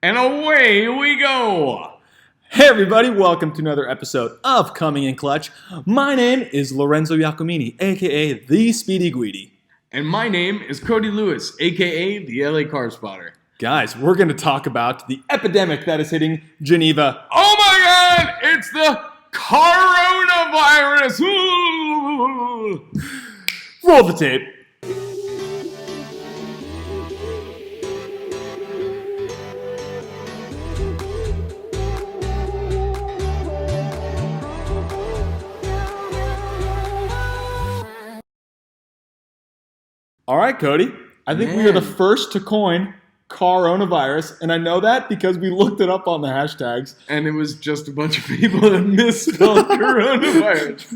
And away we go! Hey everybody, welcome to another episode of Coming in Clutch. My name is Lorenzo Giacomini, aka The Speedy Guidi. And my name is Cody Lewis, aka the LA Car Spotter. Guys, we're going to talk about the epidemic that is hitting Geneva. Oh my god! It's the CARonavirus! Roll the tape. All right, Cody. I think we are the first to coin CARonavirus, and I know that because we looked it up on the hashtags. And it was just a bunch of people that misspelled coronavirus.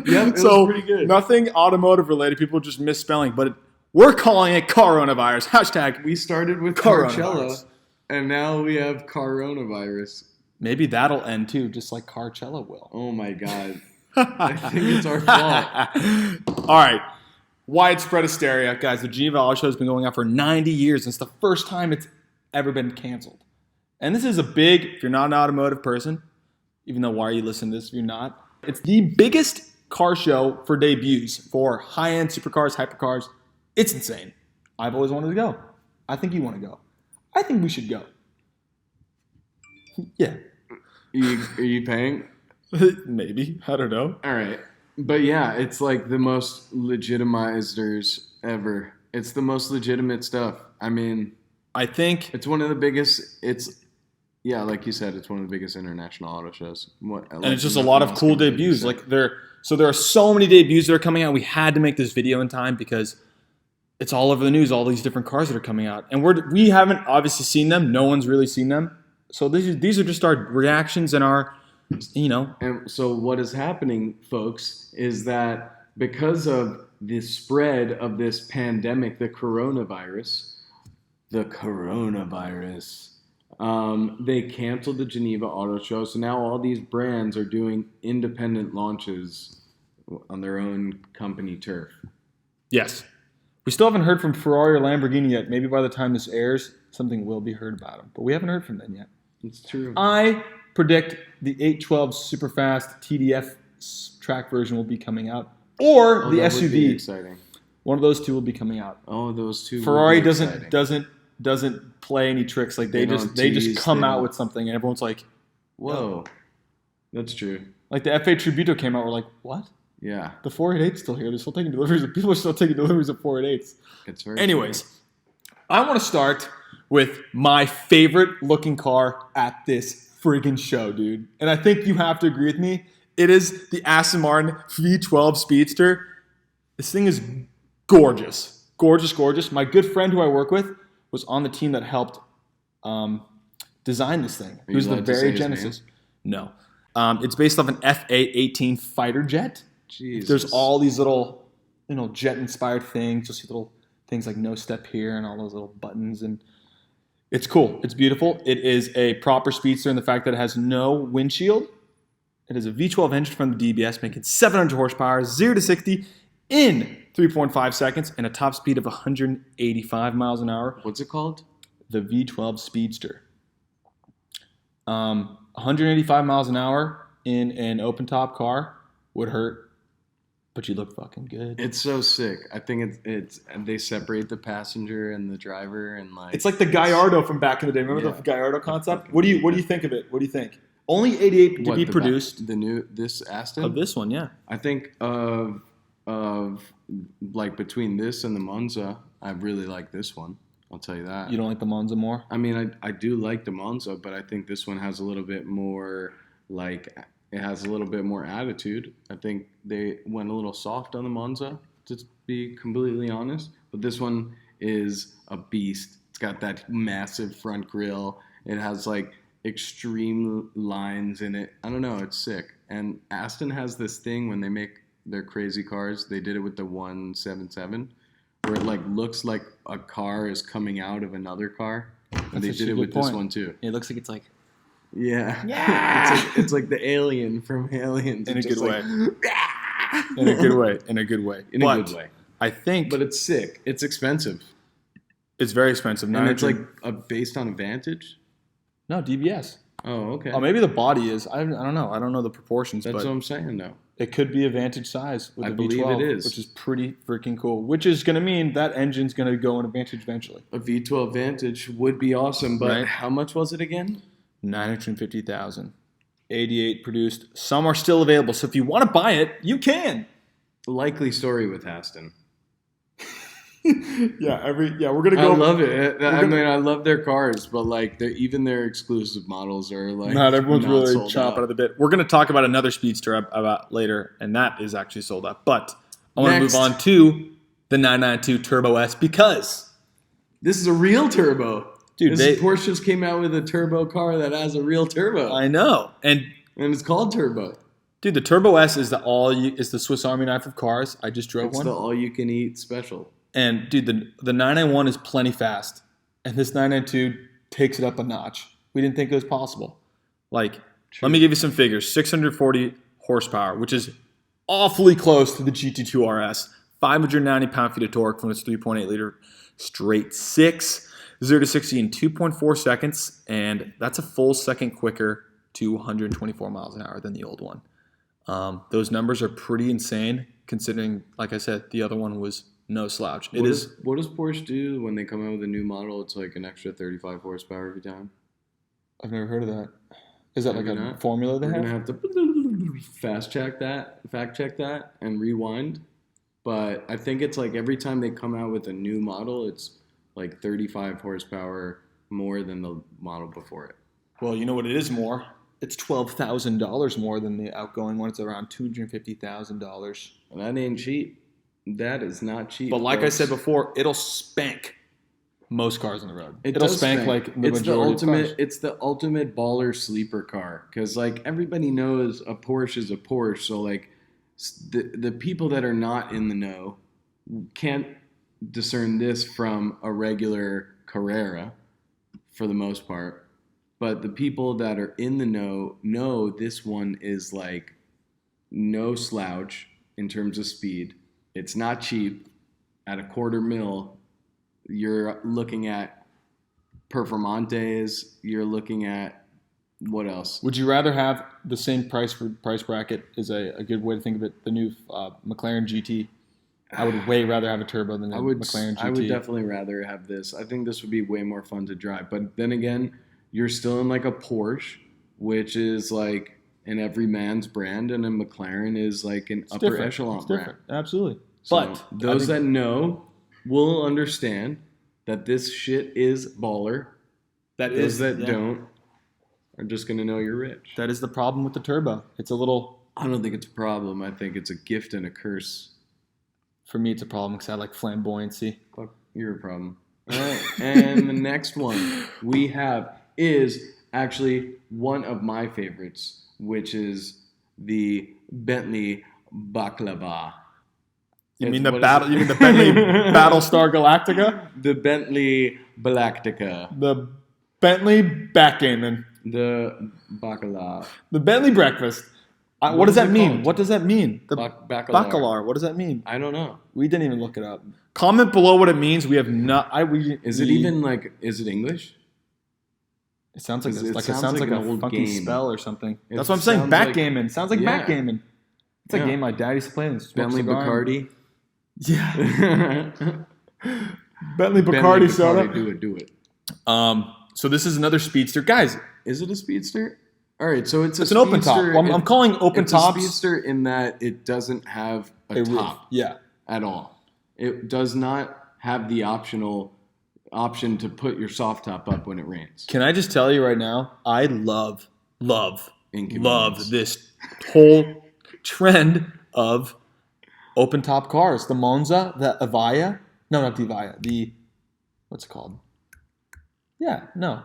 Yep, it was pretty good. Nothing automotive related. People just misspelling, but we're calling it CARonavirus. Hashtag. We started with Coronavirus. Carcella, and now we have CARonavirus. Maybe that'll end too, just like Carcella will. Oh my god. I think it's our fault. All right. Widespread hysteria. Guys, the Geneva Auto Show has been going on for 90 years, and it's the first time it's ever been canceled. And this is a big, if you're not an automotive person, even though why are you listening to this if you're not? It's the biggest car show for debuts, for high-end supercars, hypercars. It's insane. I've always wanted to go. I think you want to go. I think we should go. Yeah. Are you paying? Maybe. I don't know. All right. But yeah, it's like the most legitimizers ever. It's the most legitimate stuff. I mean, I think it's one of the biggest. Yeah, like you said, it's one of the biggest international auto shows. And it's just a lot of cool debuts. Like there are so many debuts that are coming out. We had to make this video in time because it's all over the news. All these different cars that are coming out, and we haven't obviously seen them. No one's really seen them. So these are just our reactions and our. And so what is happening, folks, is that because of the spread of this pandemic, the coronavirus, they canceled the Geneva Auto Show. So now all these brands are doing independent launches on their own company turf. Yes. We still haven't heard from Ferrari or Lamborghini yet. Maybe by the time this airs, something will be heard about them. But we haven't heard from them yet. It's true. I predict the 812 Superfast TDF track version will be coming out, or the that SUV. would be exciting. One of those two will be coming out. Oh, those two. Ferrari doesn't play any tricks. Like they just come out with something, and everyone's like, "Whoa, that's true." Like the F8 Tributo came out, we're like, "What?" Yeah. The 488's still here. They're still taking deliveries. People are still taking deliveries of 488s. It's very. Anyways, I want to start with my favorite looking car at this friggin' show, dude. And I think you have to agree with me. It is the Aston Martin V12 Speedster. This thing is gorgeous. Gorgeous, gorgeous. My good friend who I work with was on the team that helped design this thing. He was the very genesis. No. It's based off an FA-18 fighter jet. Jesus. There's all these little, jet-inspired things. You'll see little things like no step here and all those little buttons, and it's cool. It's beautiful. It is a proper speedster in the fact that it has no windshield. It is a V12 engine from the DBS, making 700 horsepower, 0 to 60 in 3.5 seconds, and a top speed of 185 miles an hour. What's it called? The V12 Speedster. 185 miles an hour in an open-top car would hurt. But you look fucking good. It's so sick. I think it's they separate the passenger and the driver and like it's like the Gallardo from back in the day. Remember the Gallardo concept? What do you think of it? What do you think? Only 88 to be produced. This Aston? Of this one, yeah. I think of like between this and the Monza, I really like this one. I'll tell you that. You don't like the Monza more? I mean, I do like the Monza, but I think this one has a little bit more like. It has a little bit more attitude. I think they went a little soft on the Monza, to be completely honest. But this one is a beast. It's got that massive front grille. It has like extreme lines in it. I don't know. It's sick. And Aston has this thing when they make their crazy cars. They did it with the 177, where it like looks like a car is coming out of another car. And they did it with this one too. It looks like it's like. Yeah. It's like the alien from Aliens. In a good way. In a good way. In a good way. In a good way. I think. But it's sick. It's expensive. It's very expensive. And it's like based on a Vantage. No, DBS. Oh, okay. Oh, maybe the body is. I don't know. I don't know the proportions, That's but what I'm saying, though. it could be a Vantage size with I the believe V12, it is. which is pretty freaking cool. Which is going to mean that engine's going to go in a Vantage eventually. A V12 Vantage would be awesome, but Right. how much was it again? 950,000. 88 produced. Some are still available, so if you want to buy it, you can. Likely story with Aston. We're gonna go. I love it. I mean, I love their cars, but like, even their exclusive models are like Not everyone's not really sold chomping out. at the bit. We're gonna talk about another speedster about later, and that is actually sold out. But I want to move Next. on to the 992 Turbo S because, This is a real turbo, dude, Porsche just came out with a turbo car that has a real turbo, I know, and and it's called turbo. dude, the Turbo S is the Swiss Army knife of cars. I just drove It's one. the all-you-can-eat special. And dude, the 991 is plenty fast, and this 992 takes it up a notch. We didn't think it was possible. Like, let me give you some figures: 640 horsepower, which is awfully close to the GT2 RS. 590 pound-feet of torque from its 3.8 liter straight six, 0 to 60 in 2.4 seconds, and that's a full second quicker to 124 miles an hour than the old one. Those numbers are pretty insane, considering, like I said, the other one was no slouch. What does Porsche do when they come out with a new model? It's like an extra 35 horsepower every time. I've never heard of that. Is that Maybe like a not. formula they We're have? gonna have to fact check that, and rewind. But I think it's like every time they come out with a new model, it's like 35 horsepower more than the model before it. Well, you know what it is more? It's $12,000 more than the outgoing one. It's around $250,000. And that ain't cheap. That is not cheap. But like I folks. said before, it'll spank most cars on the road. It'll It'll spank like the majority of cars. It's the ultimate baller sleeper car, because like everybody knows a Porsche is a Porsche. So like the people that are not in the know can't discern this from a regular Carrera for the most part. But the people that are in the know this one is like no slouch in terms of speed. It's not cheap. At $250,000, you're looking at Performantes. You're looking at what else? Would you rather have the same price bracket? Is a good way to think of it. The new McLaren GT. I would way rather have a turbo than a McLaren GT. I would definitely rather have this. I think this would be way more fun to drive. But then again, you're still in like a Porsche, which is like an everyman's brand, and a McLaren is like an upper echelon brand. Absolutely. So But those that know will understand that this shit is baller. Those that don't are just going to know you're rich. That is the problem with the turbo. It's a little. I don't think it's a problem. I think it's a gift and a curse. For me, it's a problem because I like flamboyancy. Fuck, you're a problem. All right. And the next one we have is actually one of my favorites, which is the Bentley Baklava. You mean the Bentley Battlestar Galactica? The Bentley Galactica. The Bentley backgammon. The Bacala. The Bentley breakfast. What does that mean? What does that mean? The Bacalar. What does that mean? I don't know. We didn't even look it up. Comment below what it means. We have not. Is it English? It sounds like It it sounds sounds like like an a old funky game. spell or something. It That's what I'm saying. sounds like- Backgammon. Sounds like Yeah. backgammon. It's a Yeah. game my dad used to play. Bentley Bacardi. Yeah. Bentley Bentley Bacardi soda. Do it. So this is another speedster, guys. Is it a speedster? All right, so it's an open top. I'm calling open it's tops. a speedster in that it doesn't have a roof. top Yeah. at all. It does not have the option to put your soft top up when it rains. Can I just tell you right now? I love Inconvenience. this whole trend of open top cars. The Monza, the Avaya. No, not the Avaya. What's it called? Yeah, no.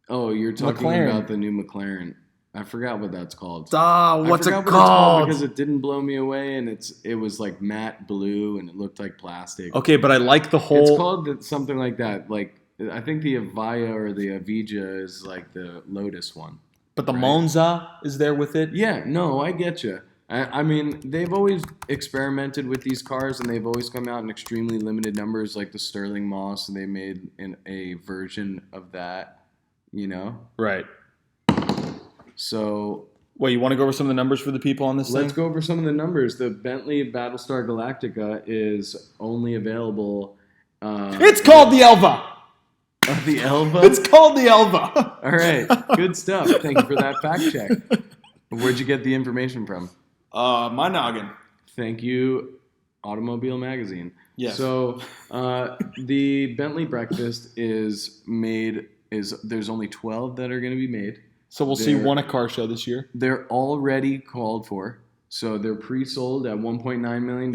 Oh, you're talking McLaren. about the new McLaren. I forgot what that's called. What's I it forgot what it's called? because it didn't blow me away, and it was like matte blue and it looked like plastic. Okay, but I like the whole. It's called something like that. Like I think the Avaya or the Avija is like the Lotus one. But the right? Monza is there with it. Yeah, no, I get you. I mean, they've always experimented with these cars, and they've always come out in extremely limited numbers, like the Sterling Moss, and they made a version of that you know? Right. So Wait, you want to go over some of the numbers for the people on this thing? let's go over some of the numbers. The Bentley Battlestar Galactica is only available. It's called the Elva. The Elva? It's called the Elva. All right. Good stuff. Thank you for that fact check. Where'd you get the information from? My noggin. Thank you, Automobile Magazine. Yes. So the Bentley Breakfast is made. There's only 12 that are going to be made. So we'll see one at Car Show this year. They're already called for. So they're pre-sold at $1.9 million.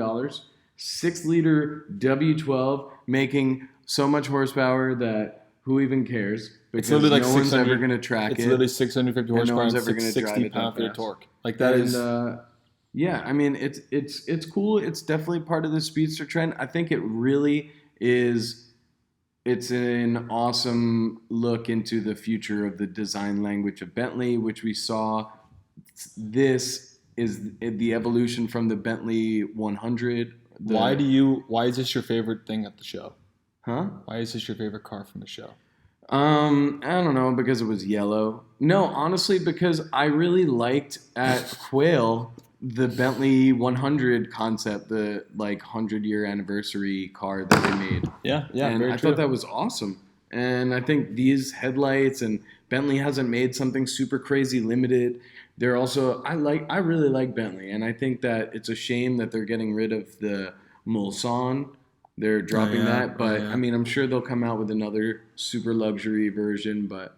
6-liter W12 making so much horsepower that who even cares? Because It's literally like no one's 600 ever going to track It's it. literally 650 and no horsepower one's and ever gonna drive 660 it that pound-feet of fast. torque. Like that is. Yeah, I mean it's cool. It's definitely part of the speedster trend. I think it really is. It's an awesome look into the future of the design language of Bentley, which we saw. This is the evolution from the Bentley 100. Why is this your favorite thing at the show? Huh? Why is this your favorite car from the show? I don't know, because it was yellow. No, honestly, because I really liked at Quail the Bentley 100 concept, the 100-year anniversary car that they made. Yeah, And very I true. thought that was awesome. And I think these headlights, and Bentley hasn't made something super crazy limited. They're also I really like Bentley, and I think that it's a shame that they're getting rid of the Mulsanne. They're dropping that, but I mean, I'm sure they'll come out with another super luxury version. But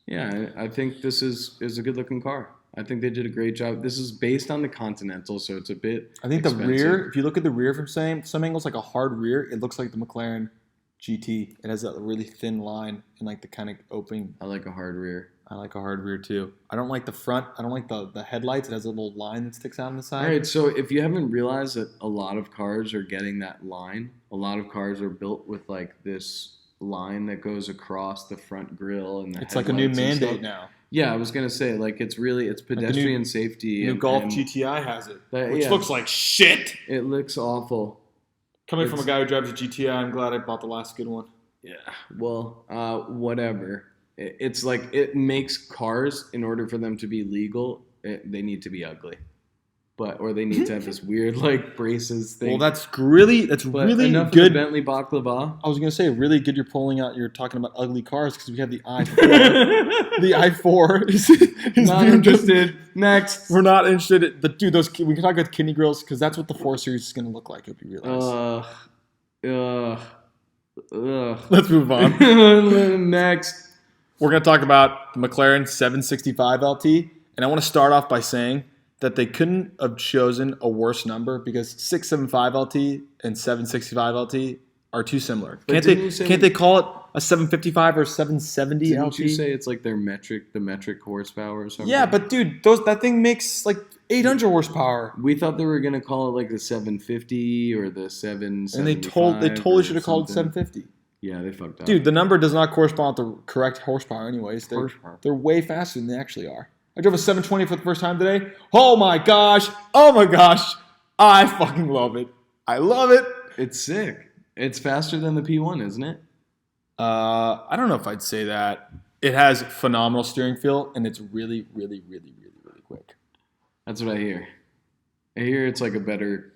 yeah, I think this is a good looking car. I think they did a great job. This is based on the Continental, so it's a bit. I think expensive. the rear, if you look at the rear from some angles, like a hard rear, it looks like the McLaren GT. It has that really thin line and like the kind of opening. I like a hard rear. I like a hard rear too. I don't like the front. I don't like the headlights. It has a little line that sticks out on the side. All right, so if you haven't realized that a lot of cars are getting that line, a lot of cars are built with like this line that goes across the front grille and the It's like a new headlights and mandate stuff. now. Yeah, I was gonna say like it's pedestrian safety. New and, Golf and GTI has it, that- which yeah. looks like shit. It looks awful. Coming from a guy who drives a GTI, I'm glad I bought the last good one. Yeah. Well, whatever. It's like it makes cars, in order for them to be legal, they need to be ugly, or they need to have this weird like braces thing. Well, that's really enough good. of the Bentley baklava. I was gonna say really good. You're talking about ugly cars because we have the i4. The i4 is Not interested. Next. We're not interested. Those we can talk about kidney grills because that's what the 4 Series is gonna look like if you realize. Let's move on. Next. We're going to talk about the McLaren 765 LT, and I want to start off by saying that they couldn't have chosen a worse number because 675 LT and 765 LT are too similar. But Can't they call it a 755 or 770 Didn't LT? you say it's like the metric horsepower or something? Yeah, but dude, that thing makes like 800 horsepower. We thought they were gonna call it like the 750 or the 775. And they totally should have called it 750. Yeah, they fucked up. Dude, the number does not correspond to the correct horsepower anyways. Horsepower. They're way faster than they actually are. I drove a 720 for the first time today. Oh my gosh. I fucking love it. I love it. It's sick. It's faster than the P1, isn't it? I don't know if I'd say that. It has phenomenal steering feel, and it's really, really, really, really, really quick. That's what I hear. I hear it's like a better.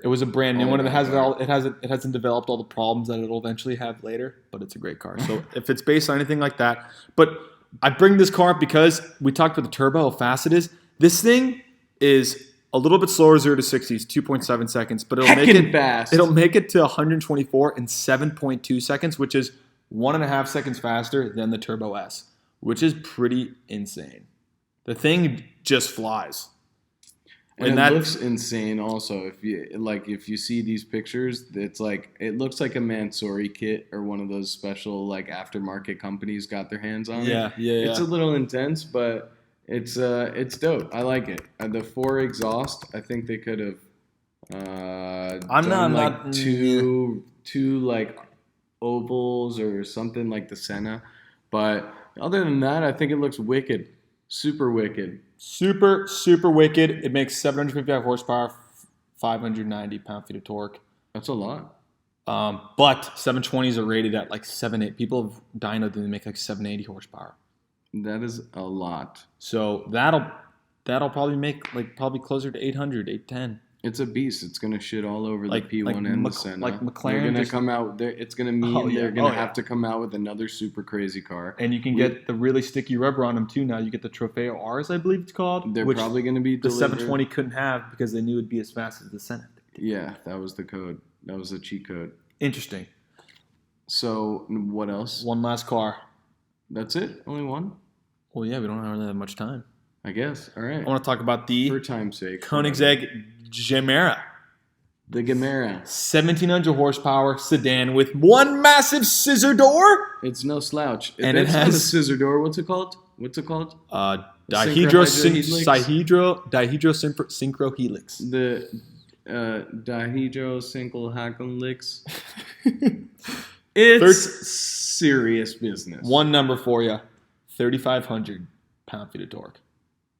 It was a brand new one, and it hasn't developed all the problems that it'll eventually have later. But it's a great car. So if it's based on anything like that, but I bring this car up because we talked about the turbo, how fast it is. This thing is a little bit slower, 0 to 60, 2.7 seconds, but it'll make it to 124 in 7.2 seconds, which is 1.5 seconds faster than the Turbo S, which is pretty insane. The thing just flies. And it looks insane also. If you see these pictures, it looks like a Mansory kit or one of those special like aftermarket companies got their hands on it. Yeah. It's a little intense, but it's dope. I like it. The 4 exhaust, I think they could have two like ovals or something like the Senna. But other than that, I think it looks wicked. Super wicked. Super, super wicked. It makes 755 horsepower, 590 pound-feet of torque. That's a lot. But 720s are rated at like 780. People have dynoed them to make like 780 horsepower. That is a lot. So that'll probably make like probably closer to 800, 810. It's a beast. It's gonna shit all over Like- the P1 like and the Mc- Senna. like McLaren They're gonna just- come out. It's gonna mean Oh, yeah. they're gonna Oh, have yeah. to come out with another super crazy car. And you can get the really sticky rubber on them too now. You get the Trofeo Rs, I believe it's called. They're which probably gonna be the delivered. 720 couldn't have because they knew it'd be as fast as the Senate. Yeah, that was the code. That was the cheat code. Interesting. So what else? One last car. That's it. Only one, Well, yeah, we don't have that much time. I guess. All right. I want to talk about the For time's sake. Koenigsegg Gemera. The Gemera. 1,700 horsepower sedan with one massive scissor door. It's no slouch. If And it it's not a has- scissor door. What's it called? Dihedro Synchrohelix? Synchro Helix. The Dihedro Single Hack'em Licks. Third- It's serious business. One number for you: 3,500 pound-feet of torque.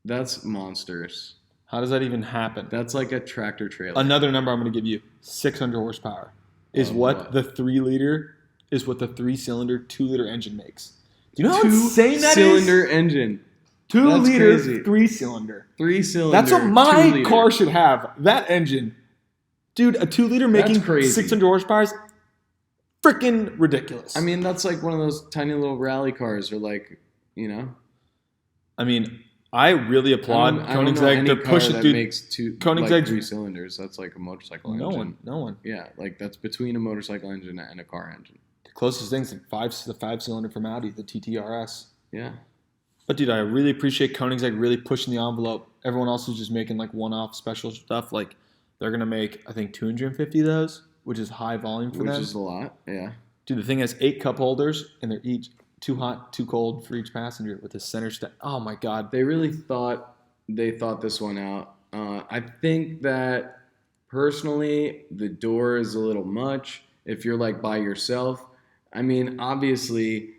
That's monstrous. How does that even happen? That's like a tractor trailer. Another number I'm going to give you: 600 horsepower is Oh, what what? the 3-cylinder 2-liter engine makes. Do you know how insane that is? Two-cylinder engine. 2-liter crazy. 3-cylinder. 3-cylinder. That's what my 2-liter. car should have. That engine, dude. A 2-liter making crazy. 600 horsepower is freaking ridiculous. I mean, that's like one of those tiny little rally cars, or like, you know. I really applaud I don't know Koenigsegg. any They're car pushing, that dude. makes Koenigsegg's- like 3 cylinders. That's like a motorcycle No engine. one. Yeah, like that's between a motorcycle engine and a car engine. The closest thing's the 5-cylinder from Audi, the TTRS. Yeah. But dude, I really appreciate Koenigsegg really pushing the envelope. Everyone else is just making like one-off special stuff. Like they're gonna make, I think, 250 of those, which is high volume for Which them. is a lot. Yeah. Dude, the thing has 8 cup holders, and they're each too hot, too cold for each passenger with a center stand. Oh my god. They really thought this one out. I think that personally, the door is a little much if you're like by yourself. I mean, obviously,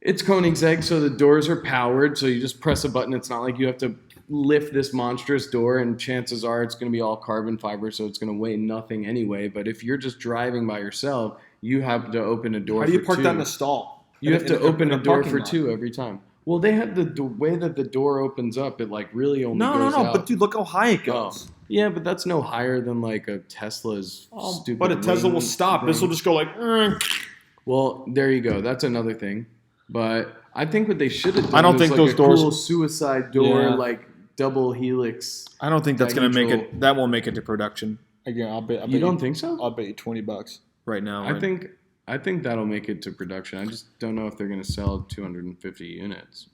it's Koenigsegg, so the doors are powered. So you just press a button. It's not like you have to lift this monstrous door, and chances are it's going to be all carbon fiber, so it's going to weigh nothing anyway. But if you're just driving by yourself, you have to open a door. How do you for park two. that in a stall? You have to open a door parking for lot. 2 every time. Well, they have the way that the door opens up. It like really only No. goes out. But dude, look how high it goes. Yeah, but that's no higher than like a Tesla's stupid. But a Tesla will wing stop. thing. This will just go like. Well, there you go. That's another thing. But I think what they should have done I don't is think like those a doors- cool suicide door, Yeah. like double helix. I don't think that's gonna make Dihedral. it. That won't make it to production. Again, I'll bet. You don't think so? I'll bet you $20 right now. I think that'll make it to production. I just don't know if they're going to sell 250 units.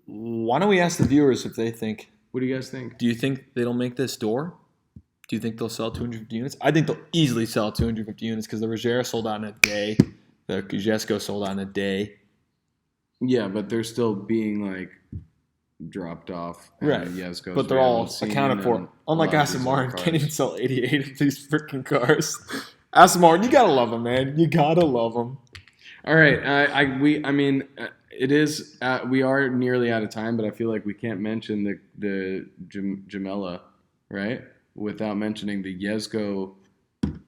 Why don't we ask the viewers if they think? What do you guys think? Do you think they'll make this door? Do you think they'll sell 250 units? I think they'll easily sell 250 units because the Regera sold out in a day. The Kuzesco sold out in a day. Yeah, but they're still being like dropped off. And Right. Yescos But they're we all haven't seen, accounted for. and Unlike a lot of Aston these Martin, other can't even cars. sell 88 of these freaking cars. Aston Martin, you gotta love them, man. You gotta love them. All right, it is. We are nearly out of time, but I feel like we can't mention the Gemella, right, without mentioning the Yesco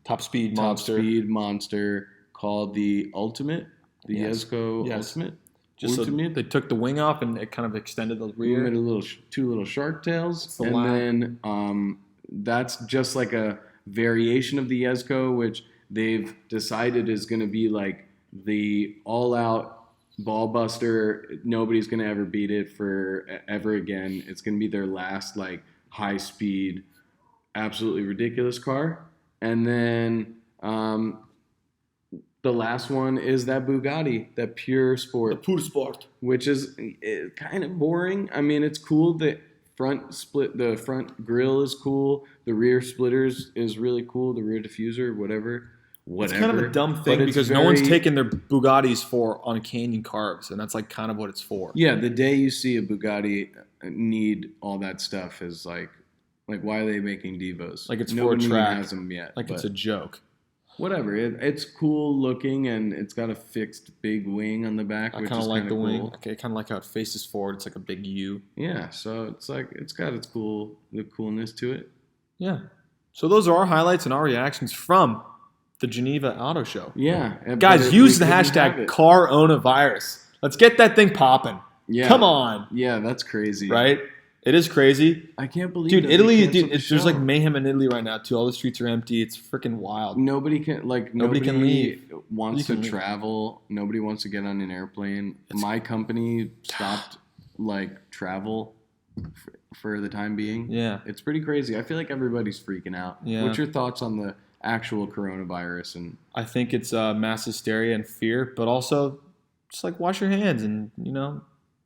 Top speed top monster. speed monster called the Ultimate, the Yes. Yesco Yes. Ultimate. Just so Ultimate. they took the wing off and it kind of extended the We rear. made a little two little shark tails, the and lap. then that's just like a variation of the Yesco, which they've decided is going to be like the all-out ball buster. Nobody's going to ever beat it for ever again. It's going to be their last like high-speed, absolutely ridiculous car. And then the last one is that Bugatti, that pure sport, Pure Sport. which is kind of boring. I mean, it's cool. The front grille is cool. The rear splitters is really cool. The rear diffuser, whatever. It's kind of a dumb thing But it's because no one's very- taking their Bugattis for on canyon carbs, and that's like kind of what it's for. Yeah, the day you see a Bugatti need all that stuff is like why are they making Devos? Like it's for a Nobody track. has them yet. Like it's but a joke. whatever. It's cool looking, and it's got a fixed big wing on the back, I which kind is of like kinda the wing. cool. Okay, kind of like how it faces forward. It's like a big U. Yeah, so it's like it's got its the coolness to it. Yeah. So those are our highlights and our reactions from the Geneva Auto Show. Yeah, Guys, use the hashtag CARonavirus. Let's get that thing popping. Yeah. Come on. Yeah, that's crazy. Right? It is crazy. I can't believe Dude, that Italy, they canceled the there's like show. mayhem in Italy right now too. All the streets are empty. It's freaking wild. Nobody can leave. Wants You to can leave. travel. Nobody wants to get on an airplane. My company stopped like travel for the time being. Yeah. It's pretty crazy. I feel like everybody's freaking out. Yeah. What's your thoughts on the actual coronavirus? And I think it's mass hysteria and fear, but also just like wash your hands and,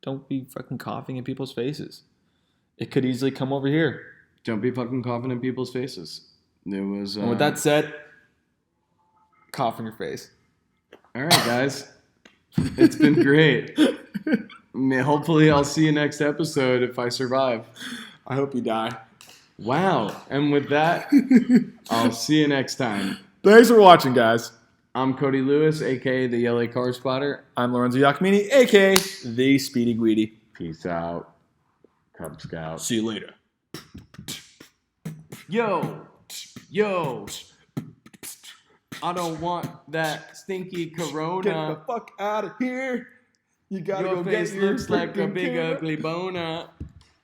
don't be fucking coughing in people's faces. It could easily come over here. don't be fucking coughing in people's faces. There was. And with that said, cough in your face. All right, guys. It's been great. Hopefully, I'll see you next episode if I survive. I hope you die. Wow. And with that, I'll see you next time. Thanks for watching, guys. I'm Cody Lewis, a.k.a. the LA Car Spotter. I'm Lorenzo Giacomini, a.k.a. the Speedy Guidi. Peace out, Cub Scout. See you later. Yo, I don't want that stinky corona. Get the fuck out of here. You gotta Your go face get your looks like a freaking big camera. ugly boner.